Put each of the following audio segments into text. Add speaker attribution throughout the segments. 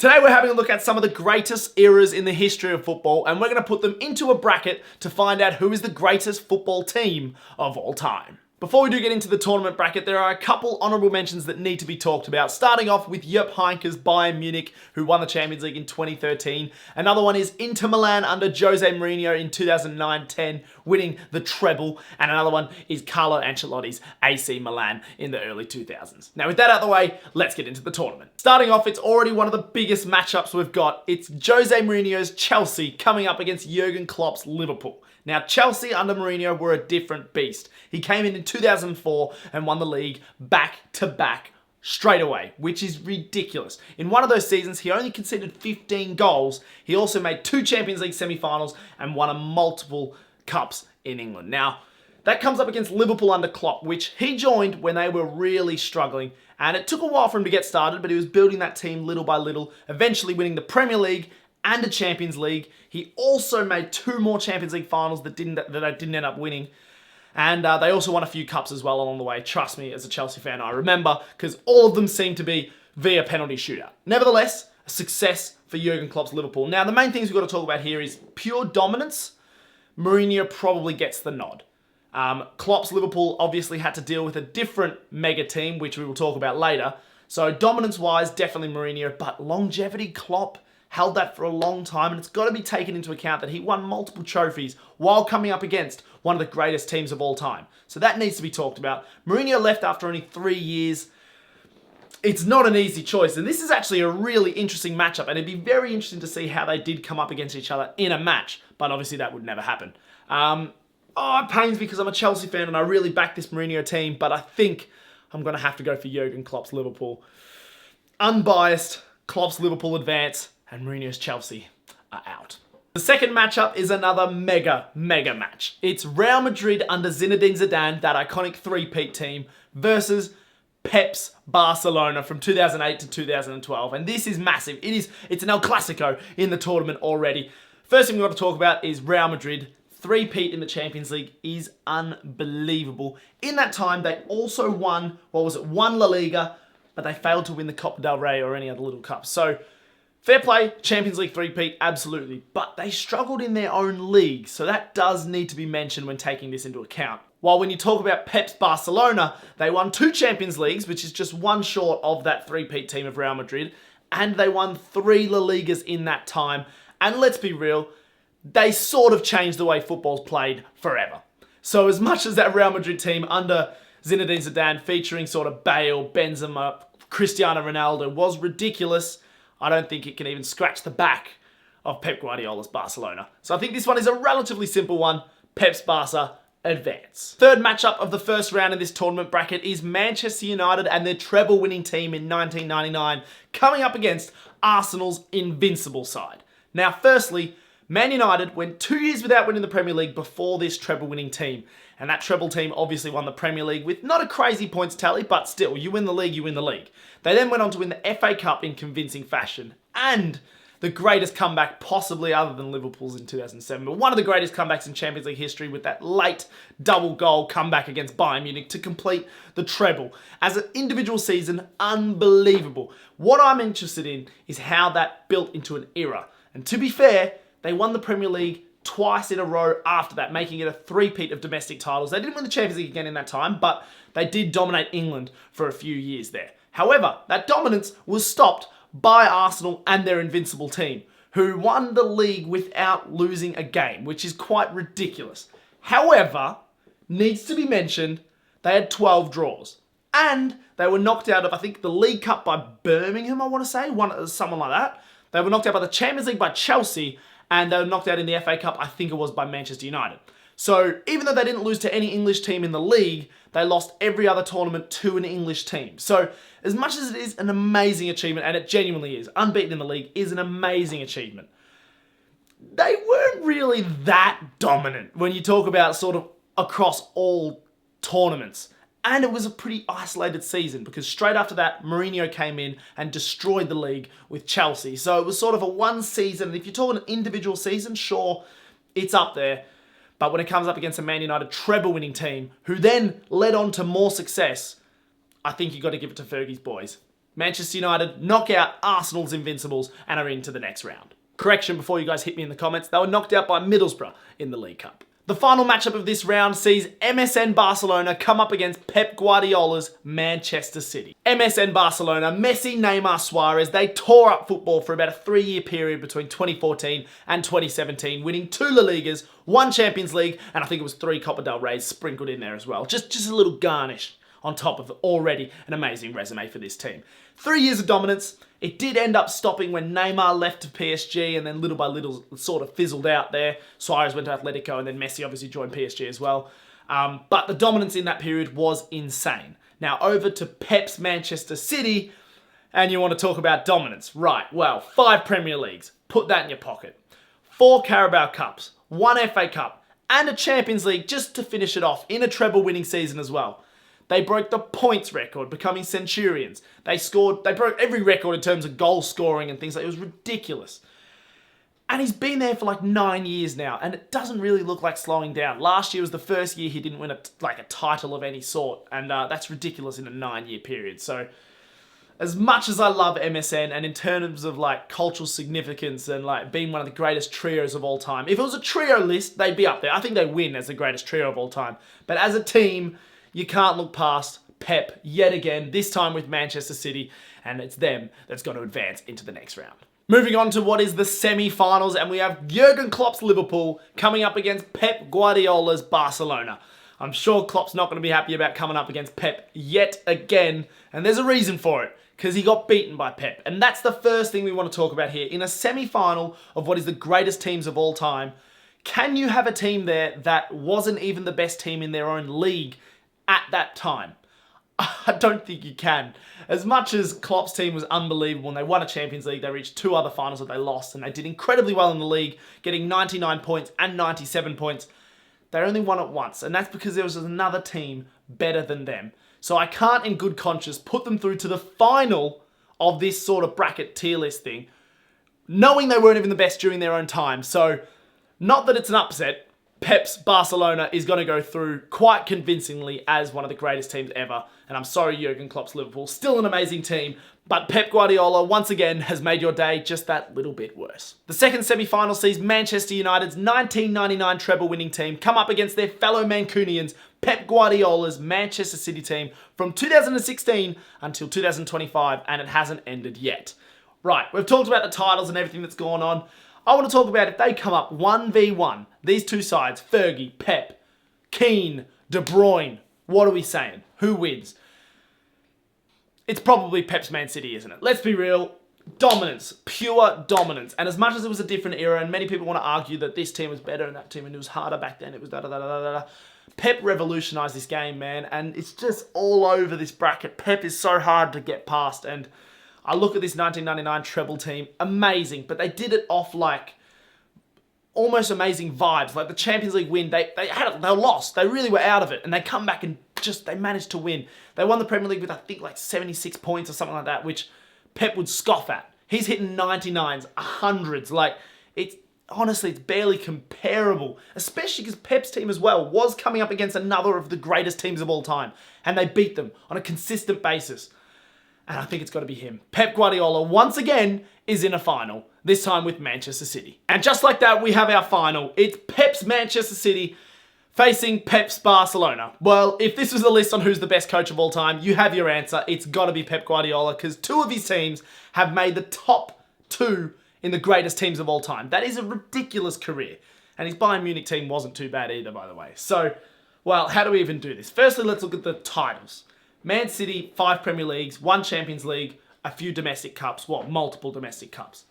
Speaker 1: Today we're having a look at some of the greatest eras in the history of football, and we're going to put them into a bracket to find out who is the greatest football team of all time. Before we do get into the tournament bracket, there are a couple honourable mentions that need to be talked about. Starting off with Jupp Heynckes' Bayern Munich, who won the Champions League in 2013. Another one is Inter Milan under Jose Mourinho in 2009-10, winning the treble. And another one is Carlo Ancelotti's AC Milan in the early 2000s. Now with that out of the way, let's get into the tournament. Starting off, it's already one of the biggest matchups we've got. It's Jose Mourinho's Chelsea coming up against Jurgen Klopp's Liverpool. Now, Chelsea under Mourinho were a different beast. He came in 2004 and won the league back-to-back straight away, which is ridiculous. In one of those seasons, he only conceded 15 goals. He also made 2 Champions League semi-finals and won multiple cups in England. Now, that comes up against Liverpool under Klopp, which he joined when they were really struggling. And it took a while for him to get started, but he was building that team little by little, eventually winning the Premier League and a Champions League. He also made 2 more Champions League finals that I didn't end up winning. And they also won a few cups as well along the way. Trust me, as a Chelsea fan, I remember, because all of them seem to be via penalty shootout. Nevertheless, a success for Jurgen Klopp's Liverpool. Now, the main things we've got to talk about here is pure dominance. Mourinho probably gets the nod. Klopp's Liverpool obviously had to deal with a different mega team, which we will talk about later. So dominance-wise, definitely Mourinho, but longevity, Klopp held that for a long time, and it's got to be taken into account that he won multiple trophies while coming up against one of the greatest teams of all time. So that needs to be talked about. Mourinho left after only 3 years. It's not an easy choice, and this is actually a really interesting matchup, and it'd be very interesting to see how they did come up against each other in a match, but obviously that would never happen. It pains me because I'm a Chelsea fan and I really back this Mourinho team, but I think I'm going to have to go for Jurgen Klopp's Liverpool. Unbiased, Klopp's Liverpool advance, and Mourinho's Chelsea are out. The second matchup is another mega match. It's Real Madrid under Zinedine Zidane, that iconic three-peat team, versus Pep's Barcelona from 2008 to 2012. And this is massive. It's an El Clasico in the tournament already. First thing we've got to talk about is Real Madrid. Three-peat in the Champions League is unbelievable. In that time, they also won, one La Liga, but they failed to win the Copa del Rey or any other little cup. So, fair play, Champions League three-peat, absolutely. But they struggled in their own league, so that does need to be mentioned when taking this into account. While when you talk about Pep's Barcelona, they won 2 Champions Leagues, which is just one short of that three-peat team of Real Madrid, and they won 3 La Ligas in that time. And let's be real, they sort of changed the way football's played forever. So as much as that Real Madrid team under Zinedine Zidane featuring sort of Bale, Benzema, Cristiano Ronaldo was ridiculous, I don't think it can even scratch the back of Pep Guardiola's Barcelona. So I think this one is a relatively simple one. Pep's Barca advance. Third matchup of the first round in this tournament bracket is Manchester United and their treble-winning team in 1999 coming up against Arsenal's invincible side. Now, firstly, Man United went 2 years without winning the Premier League before this treble-winning team. And that treble team obviously won the Premier League with not a crazy points tally, but still, you win the league, you win the league. They then went on to win the FA Cup in convincing fashion. And the greatest comeback possibly other than Liverpool's in 2007, but one of the greatest comebacks in Champions League history with that late double goal comeback against Bayern Munich to complete the treble. As an individual season, unbelievable. What I'm interested in is how that built into an era. And to be fair, they won the Premier League twice in a row after that, making it a three-peat of domestic titles. They didn't win the Champions League again in that time, but they did dominate England for a few years there. However, that dominance was stopped by Arsenal and their invincible team, who won the league without losing a game, which is quite ridiculous. However, needs to be mentioned, they had 12 draws. And they were knocked out of, I think, the League Cup by Birmingham, I want to say, someone like that. They were knocked out by the Champions League by Chelsea, and they were knocked out in the FA Cup, I think it was by Manchester United. So even though they didn't lose to any English team in the league, they lost every other tournament to an English team. So as much as it is an amazing achievement, and it genuinely is, unbeaten in the league is an amazing achievement, they weren't really that dominant when you talk about sort of across all tournaments. And it was a pretty isolated season because straight after that, Mourinho came in and destroyed the league with Chelsea. So it was sort of a one season. And if you're talking an individual season, sure, it's up there. But when it comes up against a Man United treble-winning team, who then led on to more success, I think you've got to give it to Fergie's boys. Manchester United knock out Arsenal's Invincibles and are into the next round. Correction before you guys hit me in the comments, they were knocked out by Middlesbrough in the League Cup. The final matchup of this round sees MSN Barcelona come up against Pep Guardiola's Manchester City. MSN Barcelona, Messi, Neymar, Suarez, they tore up football for about a 3-year period between 2014 and 2017, winning 2 La Ligas, 1 Champions League, and I think it was 3 Copa del Reys sprinkled in there as well. Just a little garnish on top of already an amazing resume for this team. 3 years of dominance. It did end up stopping when Neymar left to PSG, and then little by little sort of fizzled out there. Suarez went to Atletico, and then Messi obviously joined PSG as well. But the dominance in that period was insane. Now over to Pep's Manchester City, and you want to talk about dominance. Right, well, 5 Premier Leagues. Put that in your pocket. 4 Carabao Cups, 1 FA Cup, and a Champions League just to finish it off in a treble-winning season as well. They broke the points record, becoming centurions. They broke every record in terms of goal scoring and things like that. It was ridiculous. And he's been there for like 9 years now, and it doesn't really look like slowing down. Last year was the first year he didn't win a title of any sort, and that's ridiculous in a 9-year period. So, as much as I love MSN, and in terms of like cultural significance and like being one of the greatest trios of all time, if it was a trio list, they'd be up there. I think they win as the greatest trio of all time. But as a team, you can't look past Pep yet again, this time with Manchester City, and it's them that's going to advance into the next round. Moving on to what is the semi-finals, and we have Jurgen Klopp's Liverpool coming up against Pep Guardiola's Barcelona. I'm sure Klopp's not going to be happy about coming up against Pep yet again, and there's a reason for it, because he got beaten by Pep. And that's the first thing we want to talk about here. In a semi-final of what is the greatest teams of all time, can you have a team there that wasn't even the best team in their own league at that time? I don't think you can. As much as Klopp's team was unbelievable and they won a Champions League, they reached 2 other finals that they lost, and they did incredibly well in the league, getting 99 points and 97 points. They only won it once, and that's because there was another team better than them. So I can't in good conscience put them through to the final of this sort of bracket tier list thing, knowing they weren't even the best during their own time. So, not that it's an upset, Pep's Barcelona is going to go through quite convincingly as one of the greatest teams ever. And I'm sorry, Jurgen Klopp's Liverpool, still an amazing team, but Pep Guardiola once again has made your day just that little bit worse. The second semi-final sees Manchester United's 1999 treble-winning team come up against their fellow Mancunians, Pep Guardiola's Manchester City team from 2016 until 2025, and it hasn't ended yet. Right, we've talked about the titles and everything that's gone on. I want to talk about if they come up 1v1, these two sides, Fergie, Pep, Keane, De Bruyne, what are we saying? Who wins? It's probably Pep's Man City, isn't it? Let's be real. Dominance. Pure dominance. And as much as it was a different era, and many people want to argue that this team was better and that team, and it was harder back then, it was da-da-da-da-da-da. Pep revolutionised this game, man, and it's just all over this bracket. Pep is so hard to get past, and I look at this 1999 treble team, amazing, but they did it off like almost amazing vibes. Like the Champions League win, they lost. They really were out of it, and they come back and they managed to win. They won the Premier League with I think like 76 points or something like that, which Pep would scoff at. He's hitting 99s, 100s. Like honestly, it's barely comparable, especially because Pep's team as well was coming up against another of the greatest teams of all time, and they beat them on a consistent basis. And I think it's got to be him. Pep Guardiola, once again, is in a final, this time with Manchester City. And just like that, we have our final. It's Pep's Manchester City facing Pep's Barcelona. Well, if this was a list on who's the best coach of all time, you have your answer. It's got to be Pep Guardiola, because 2 of his teams have made the top 2 in the greatest teams of all time. That is a ridiculous career. And his Bayern Munich team wasn't too bad either, by the way. So, well, how do we even do this? Firstly, let's look at the titles. Man City, 5 Premier Leagues, 1 Champions League, a few domestic cups, multiple domestic cups.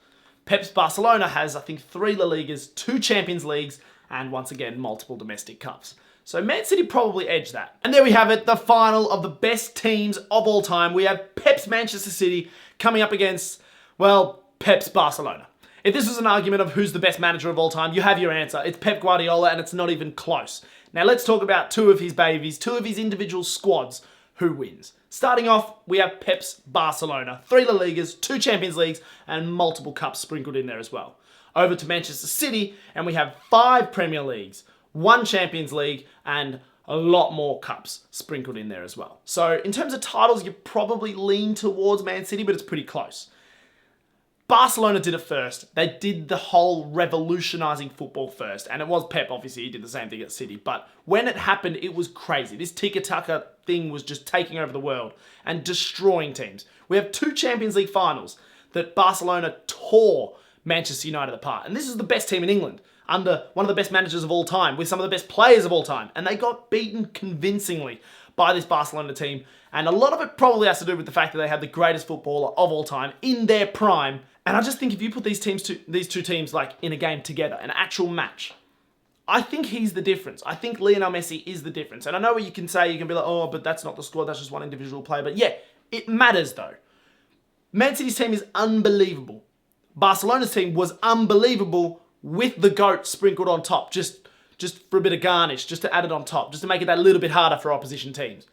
Speaker 1: Pep's Barcelona has, I think, 3 La Ligas, 2 Champions Leagues, and once again, multiple domestic cups. So Man City probably edged that. And there we have it, the final of the best teams of all time. We have Pep's Manchester City coming up against, well, Pep's Barcelona. If this was an argument of who's the best manager of all time, you have your answer. It's Pep Guardiola, and it's not even close. Now let's talk about 2 of his babies, 2 of his individual squads. Who wins? Starting off, we have Pep's Barcelona. 3 La Ligas, 2 Champions Leagues, and multiple cups sprinkled in there as well. Over to Manchester City, and we have 5 Premier Leagues, 1 Champions League, and a lot more cups sprinkled in there as well. So in terms of titles, you probably lean towards Man City, but it's pretty close. Barcelona did it first. They did the whole revolutionising football first. And it was Pep, obviously, he did the same thing at City. But when it happened, it was crazy. This tiki-taka thing was just taking over the world and destroying teams. We have 2 Champions League finals that Barcelona tore Manchester United apart. And this is the best team in England, under one of the best managers of all time, with some of the best players of all time. And they got beaten convincingly by this Barcelona team. And a lot of it probably has to do with the fact that they had the greatest footballer of all time in their prime. And I just think if you put these two teams like in a game together, an actual match, I think he's the difference. I think Lionel Messi is the difference. And I know what you can say. You can be like, oh, but that's not the squad. That's just one individual player. But yeah, it matters though. Man City's team is unbelievable. Barcelona's team was unbelievable with the GOAT sprinkled on top, just for a bit of garnish, just to add it on top, just to make it that little bit harder for opposition teams.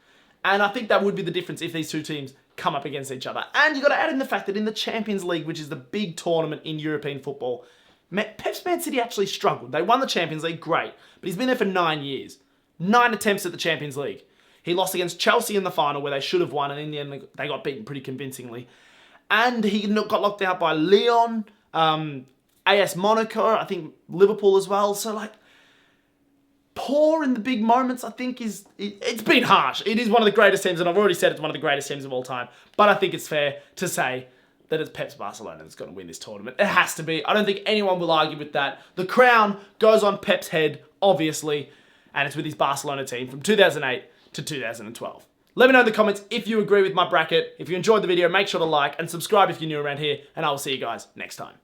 Speaker 1: And I think that would be the difference if these two teams come up against each other. And you've got to add in the fact that in the Champions League, which is the big tournament in European football, Pep's Man City actually struggled. They won the Champions League, great, but he's been there for 9 years. 9 attempts at the Champions League. He lost against Chelsea in the final where they should have won, and in the end they got beaten pretty convincingly. And he got locked out by Lyon, AS Monaco, I think Liverpool as well. So like, poor in the big moments, I think it's been harsh. It is one of the greatest teams, and I've already said it's one of the greatest teams of all time. But I think it's fair to say that it's Pep's Barcelona that's going to win this tournament. It has to be. I don't think anyone will argue with that. The crown goes on Pep's head, obviously, and it's with his Barcelona team from 2008 to 2012. Let me know in the comments if you agree with my bracket. If you enjoyed the video, make sure to like and subscribe if you're new around here, and I will see you guys next time.